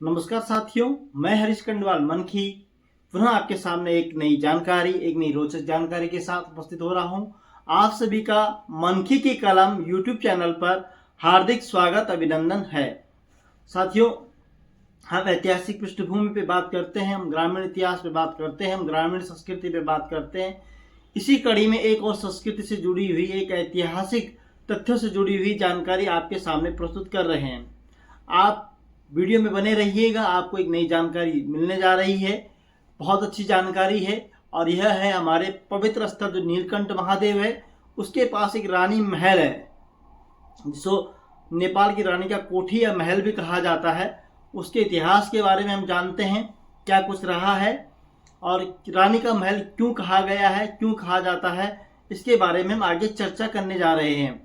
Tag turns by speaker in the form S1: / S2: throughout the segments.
S1: नमस्कार साथियों, मैं हरीश खंडवाल मनखी पुनः आपके सामने एक नई जानकारी, एक नई रोचक जानकारी के साथ उपस्थित हो रहा हूं। आप सभी का मनखी की कलम यूट्यूब चैनल पर हार्दिक स्वागत, अभिनंदन है। साथियों, हम ऐतिहासिक पृष्ठभूमि पे बात करते हैं, हम ग्रामीण इतिहास पे बात करते हैं, हम ग्रामीण संस्कृति पे बात करते हैं। इसी कड़ी में एक और संस्कृति से जुड़ी हुई, एक ऐतिहासिक तथ्यों से जुड़ी हुई जानकारी आपके सामने प्रस्तुत कर रहे हैं। आप वीडियो में बने रहिएगा, आपको एक नई जानकारी मिलने जा रही है। बहुत अच्छी जानकारी है और यह है हमारे पवित्र स्थल जो नीलकंठ महादेव है, उसके पास एक रानी महल है जिसको नेपाल की रानी का कोठी या महल भी कहा जाता है। उसके इतिहास के बारे में हम जानते हैं, क्या कुछ रहा है और रानी का महल क्यों कहा गया है, क्यों कहा जाता है, इसके बारे में हम आगे चर्चा करने जा रहे हैं।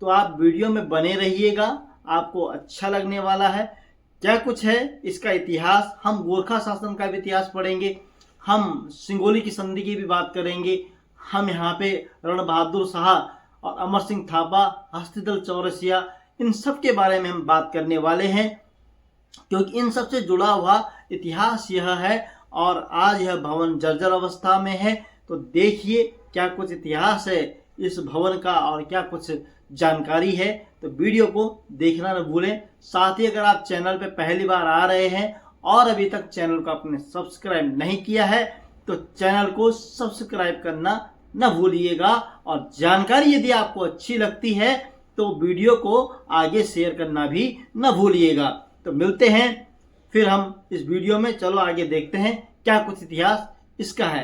S1: तो आप वीडियो में बने रहिएगा, आपको अच्छा लगने वाला है। क्या कुछ है इसका इतिहास, हम गोरखा शासन का भी इतिहास पढ़ेंगे, हम सिंगोली की संधि की भी बात करेंगे, हम यहाँ पे रण बहादुर शाह और अमर सिंह थापा, हस्तिदल चौरसिया, इन सब के बारे में हम बात करने वाले हैं, क्योंकि इन सब से जुड़ा हुआ इतिहास यह है। और आज यह भवन जर्जर अवस्था में है, तो देखिए क्या कुछ इतिहास है इस भवन का और क्या कुछ जानकारी है। तो वीडियो को देखना न भूलें। साथ ही अगर आप चैनल पे पहली बार आ रहे हैं और अभी तक चैनल को आपने सब्सक्राइब नहीं किया है, तो चैनल को सब्सक्राइब करना न भूलिएगा। और जानकारी यदि आपको अच्छी लगती है तो वीडियो को आगे शेयर करना भी न भूलिएगा। तो मिलते हैं फिर हम इस वीडियो में। चलो आगे देखते हैं क्या कुछ इतिहास इसका है।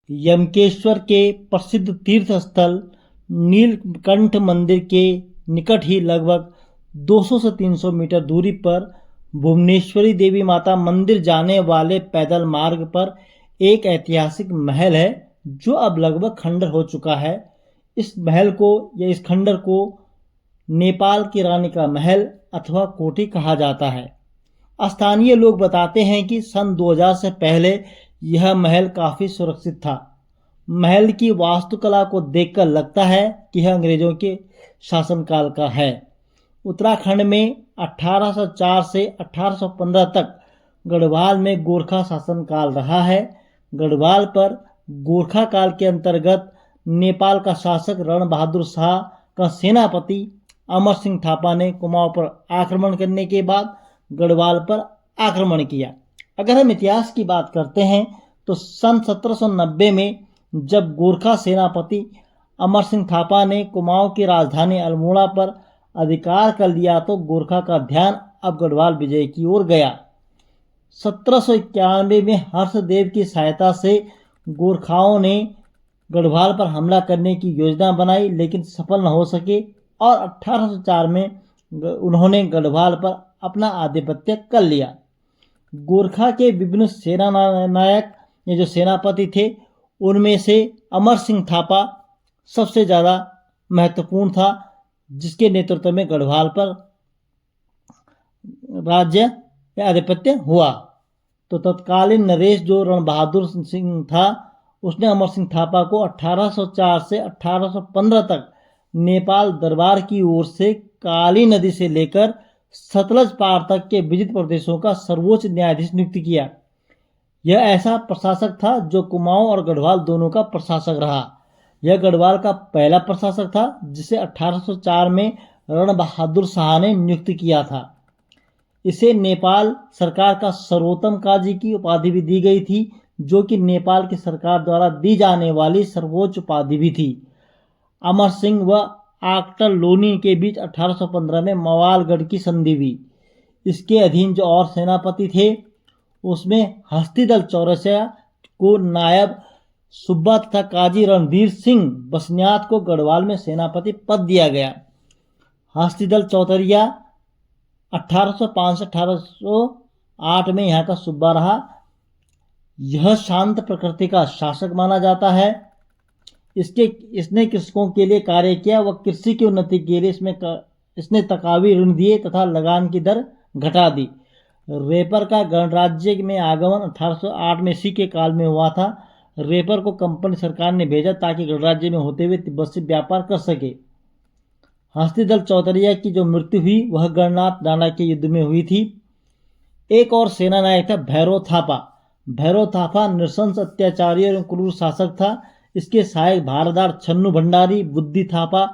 S1: यमकेश्वर के प्रसिद्ध तीर्थ स्थल नीलकंठ मंदिर के निकट ही लगभग 200 से 300 मीटर दूरी पर भुवनेश्वरी देवी माता मंदिर जाने वाले पैदल मार्ग पर एक ऐतिहासिक महल है जो अब लगभग खंडर हो चुका है। इस महल को या इस खंडर को नेपाल की रानी का महल अथवा कोठी कहा जाता है। स्थानीय लोग बताते हैं कि सन 2000 से पहले यह महल काफ़ी सुरक्षित था। महल की वास्तुकला को देखकर लगता है कि यह अंग्रेजों के शासनकाल का है। उत्तराखंड में 1804 से 1815 तक गढ़वाल में गोरखा शासनकाल रहा है। गढ़वाल पर गोरखा काल के अंतर्गत नेपाल का शासक रण बहादुर शाह का सेनापति अमर सिंह थापा ने कुमाऊं पर आक्रमण करने के बाद गढ़वाल पर आक्रमण किया। अगर हम इतिहास की बात करते हैं तो सन 1790 में जब गोरखा सेनापति अमर सिंह थापा ने कुमाऊं की राजधानी अल्मोड़ा पर अधिकार कर लिया तो गोरखा का ध्यान अब गढ़वाल विजय की ओर गया। 1791 में हर्षदेव की सहायता से गोरखाओं ने गढ़वाल पर हमला करने की योजना बनाई, लेकिन सफल न हो सके और 1804 में उन्होंने गढ़वाल पर अपना आधिपत्य कर लिया। गोरखा के विभिन्न सेना नायक ये जो सेनापति थे, उनमें से अमर सिंह थापा सबसे ज़्यादा महत्वपूर्ण था, जिसके नेतृत्व में गढ़वाल पर राज्य या आधिपत्य हुआ। तो तत्कालीन नरेश जो रण बहादुर सिंह था, उसने अमर सिंह थापा को 1804 से 1815 तक नेपाल दरबार की ओर से काली नदी से लेकर सतलज पार तक के विजित प्रदेशों का सर्वोच्च न्यायाधीश नियुक्त किया। यह ऐसा प्रशासक था जो कुमाऊं और गढ़वाल दोनों का प्रशासक रहा। यह गढ़वाल का पहला प्रशासक था जिसे 1804 में रण बहादुर शाह ने नियुक्त किया था। इसे नेपाल सरकार का सर्वोत्तम काजी की उपाधि भी दी गई थी, जो कि नेपाल की सरकार द्वारा दी जाने वाली सर्वोच्च उपाधि भी थी। अमर सिंह व आक्टर लोनी के बीच 1815 में मवालगढ़ की संधि हुई। इसके अधीन जो और सेनापति थे, उसमें हस्तिदल चौरसिया को नायब सुब्बा तथा काजी रणधीर सिंह बसन्यात को गढ़वाल में सेनापति पद दिया गया। हस्तिदल चौतरिया 1805 से 1808 में यहाँ का सुब्बा रहा। यह शांत प्रकृति का शासक माना जाता है। इसने कृषकों के लिए कार्य किया व कृषि की उन्नति के लिए इसने तकावी ऋण दिए तथा लगान की दर घटा दी। रेपर का गणराज्य में आगमन 1808 में इसी के काल में हुआ था। रेपर को कंपनी सरकार ने भेजा ताकि गणराज्य में होते हुए तिब्बत से व्यापार कर सके। हस्तिदल चौतरिया की जो मृत्यु हुई वह गणनाथ डांडा के युद्ध में हुई थी। एक और सेना नायक था भैरव थापा। भैरव थापा नृशंस अत्याचारी और क्रूर शासक था। इसके सहायक भारदार छन्नू भंडारी, बुद्धि थापा,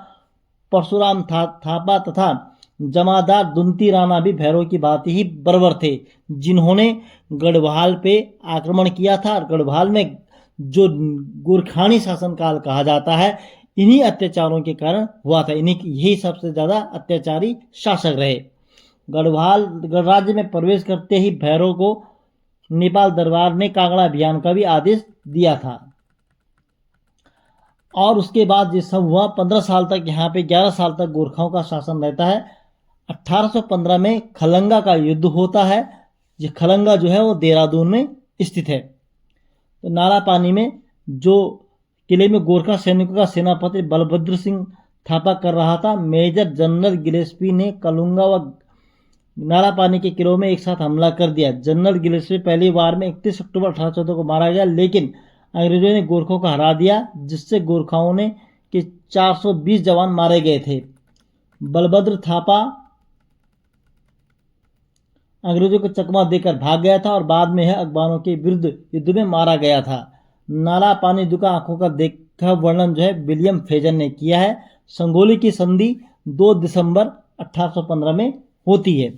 S1: परशुराम थापा तथा जमादार दुंती राणा भी भैरव की भांति ही बर्बर थे, जिन्होंने गढ़वाल पे आक्रमण किया था। और गढ़वाल में जो गोरखानी शासनकाल कहा जाता है, इन्हीं अत्याचारों के कारण हुआ था। इन्हीं यही सबसे ज़्यादा अत्याचारी शासक रहे। गढ़वाल गणराज्य में प्रवेश करते ही भैरव को नेपाल दरबार ने कांगड़ा अभियान का भी आदेश दिया था। और उसके बाद ये सब हुआ 15 साल तक, यहाँ पे 11 साल तक गोरखाओं का शासन रहता है। 1815 में खलंगा का युद्ध होता है। ये खलंगा जो है वो देहरादून में स्थित है। तो नाला पानी में जो किले में गोरखा सैनिकों का सेनापति बलभद्र सिंह थापा कर रहा था, मेजर जनरल गिलेस्पी ने कलुंगा व नाला पानी के किलों में एक साथ हमला कर दिया। जनरल गिलेस्पी पहली बार में 31 अक्टूबर 1814 को मारा गया, लेकिन अंग्रेजों ने गोरखों को हरा दिया, जिससे गोरखाओं ने के 420 जवान मारे गए थे। बलभद्र थापा अंग्रेजों को चकमा देकर भाग गया था और बाद में अखबारों के विरुद्ध युद्ध में मारा गया था। नाला पानी दुखा आंखों का देखा वर्णन जो है विलियम फेजन ने किया है। संगोली की संधि 2 दिसंबर 1815 में होती है।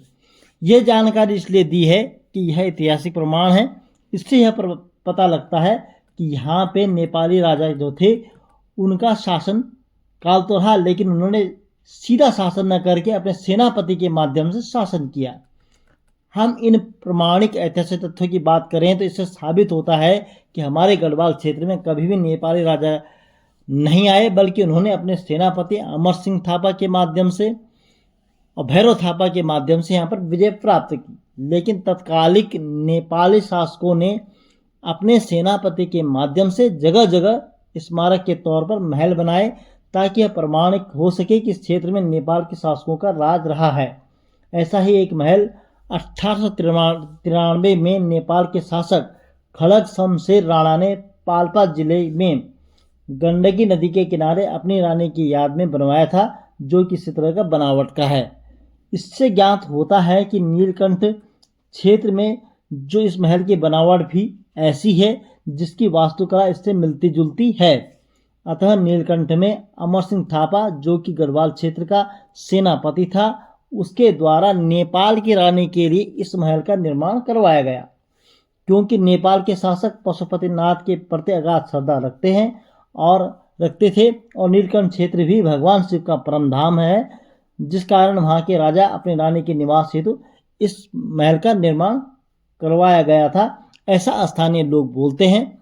S1: यह जानकारी इसलिए दी है कि यह ऐतिहासिक प्रमाण है। इससे यह पता लगता है कि यहाँ पे नेपाली राजा जो थे उनका शासन काल तो रहा, लेकिन उन्होंने सीधा शासन न करके अपने सेनापति के माध्यम से शासन किया। हम इन प्रमाणिक ऐतिहासिक तथ्यों की बात करें तो इससे साबित होता है कि हमारे गढ़वाल क्षेत्र में कभी भी नेपाली राजा नहीं आए, बल्कि उन्होंने अपने सेनापति अमर सिंह थापा के माध्यम से और भैरव थापा के माध्यम से यहाँ पर विजय प्राप्त की। लेकिन तत्कालिक नेपाली शासकों ने अपने सेनापति के माध्यम से जगह जगह स्मारक के तौर पर महल बनाए, ताकि यह प्रमाणित हो सके कि इस क्षेत्र में नेपाल के शासकों का राज रहा है। ऐसा ही एक महल 1893 में नेपाल के शासक खड़ग शमशेर राणा ने पाल्पा जिले में गंडकी नदी के किनारे अपनी रानी की याद में बनवाया था, जो कि इसी तरह का बनावट का है। इससे ज्ञात होता है कि नीलकंठ क्षेत्र में जो इस महल की बनावट भी ऐसी है जिसकी वास्तुकला इससे मिलती जुलती है। अतः नीलकंठ में अमर सिंह थापा, जो कि गढ़वाल क्षेत्र का सेनापति था, उसके द्वारा नेपाल की रानी के लिए इस महल का निर्माण करवाया गया। क्योंकि नेपाल के शासक पशुपतिनाथ के प्रति अगाध श्रद्धा रखते थे और नीलकंठ क्षेत्र भी भगवान शिव का परम धाम है, जिस कारण वहाँ के राजा अपनी रानी के निवास हेतु इस महल का निर्माण करवाया गया था, ऐसा स्थानीय लोग बोलते हैं।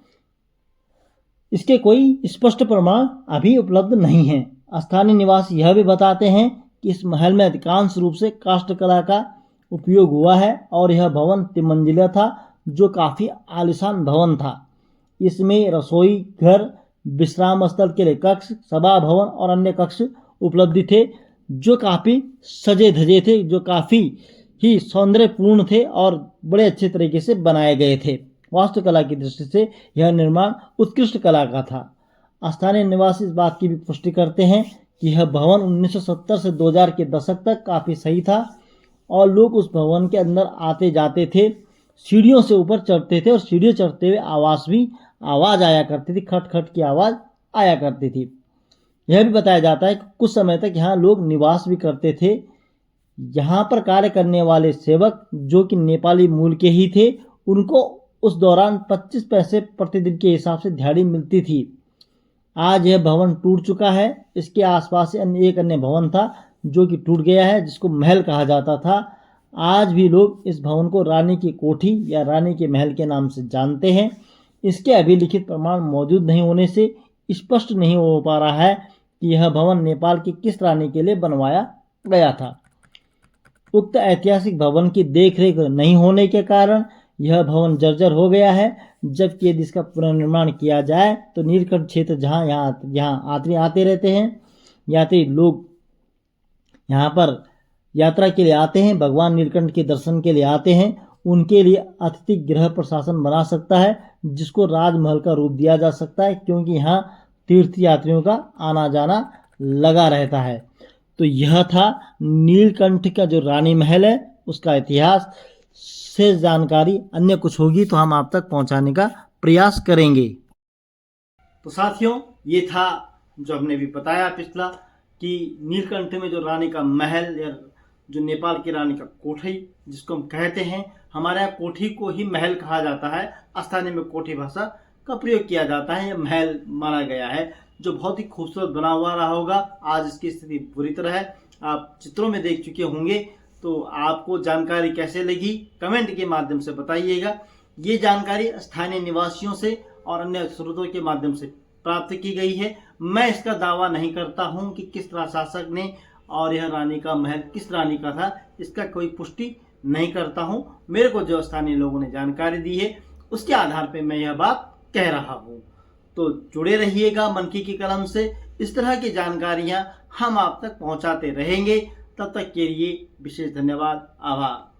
S1: इसके कोई स्पष्ट प्रमाण अभी उपलब्ध नहीं है। स्थानीय निवासी यह भी बताते हैं कि इस महल में अधिकांश रूप से काष्ठकला का उपयोग हुआ है और यह भवन तिमंजिला था, जो काफ़ी आलीशान भवन था। इसमें रसोई घर, विश्राम स्थल के लिए कक्ष, सभा भवन और अन्य कक्ष उपलब्ध थे, जो काफ़ी सजे धजे थे, जो काफ़ी ही सौंदर्यपूर्ण थे और बड़े अच्छे तरीके से बनाए गए थे। वास्तुकला की दृष्टि से यह निर्माण उत्कृष्ट कला का था। स्थानीय निवासी इस बात की भी पुष्टि करते हैं कि यह भवन 1970 से 2000 के दशक तक काफ़ी सही था और लोग उस भवन के अंदर आते जाते थे, सीढ़ियों से ऊपर चढ़ते थे और सीढ़ियों चढ़ते हुए आवाज़ आया करती थी, खट खट की आवाज़ आया करती थी। यह भी बताया जाता है कि कुछ समय तक यहाँ लोग निवास भी करते थे। यहाँ पर कार्य करने वाले सेवक, जो कि नेपाली मूल के ही थे, उनको उस दौरान 25 पैसे प्रतिदिन के हिसाब से दिहाड़ी मिलती थी। आज यह भवन टूट चुका है। इसके आसपास एक अन्य भवन था जो कि टूट गया है, जिसको महल कहा जाता था। आज भी लोग इस भवन को रानी की कोठी या रानी के महल के नाम से जानते हैं। इसके अभिलिखित प्रमाण मौजूद नहीं होने से स्पष्ट नहीं हो पा रहा है कि यह भवन नेपाल की किस रानी के लिए बनवाया गया था। उक्त ऐतिहासिक भवन की देखरेख नहीं होने के कारण यह भवन जर्जर हो गया है। जबकि यदि इसका पुनर्निर्माण किया जाए तो नीलकंठ क्षेत्र जहाँ यात्री आते रहते हैं, यात्री लोग यहाँ पर यात्रा के लिए आते हैं, भगवान नीलकंठ के दर्शन के लिए आते हैं, उनके लिए अतिथि गृह प्रशासन बना सकता है, जिसको राजमहल का रूप दिया जा सकता है, क्योंकि यहाँ तीर्थ यात्रियों का आना जाना लगा रहता है। तो यह था नीलकंठ का जो रानी महल है उसका इतिहास। से जानकारी अन्य कुछ होगी तो हम आप तक पहुंचाने का प्रयास करेंगे। तो साथियों, ये था जो हमने भी बताया पिछला कि नीलकंठ में जो रानी का महल या जो नेपाल की रानी का कोठी जिसको हम कहते हैं, हमारे यहाँ कोठी को ही महल कहा जाता है। स्थानीय में कोठी भाषा का प्रयोग किया जाता है। यह महल माना गया है जो बहुत ही खूबसूरत बना हुआ रहा होगा। आज इसकी स्थिति बुरी तरह है, आप चित्रों में देख चुके होंगे। तो आपको जानकारी कैसे लगी कमेंट के माध्यम से बताइएगा। ये जानकारी स्थानीय निवासियों से और अन्य स्रोतों के माध्यम से प्राप्त की गई है। मैं इसका दावा नहीं करता हूं कि किस तरह शासक ने और यह रानी का महल किस रानी का था, इसका कोई पुष्टि नहीं करता हूं। मेरे को जो स्थानीय लोगों ने जानकारी दी है उसके आधार पर मैं यह बात कह रहा हूं। तो जुड़े रहिएगा मनकी की कलम से। इस तरह की जानकारियां हम आप तक पहुंचाते रहेंगे। तब तक के लिए विशेष धन्यवाद, आभार।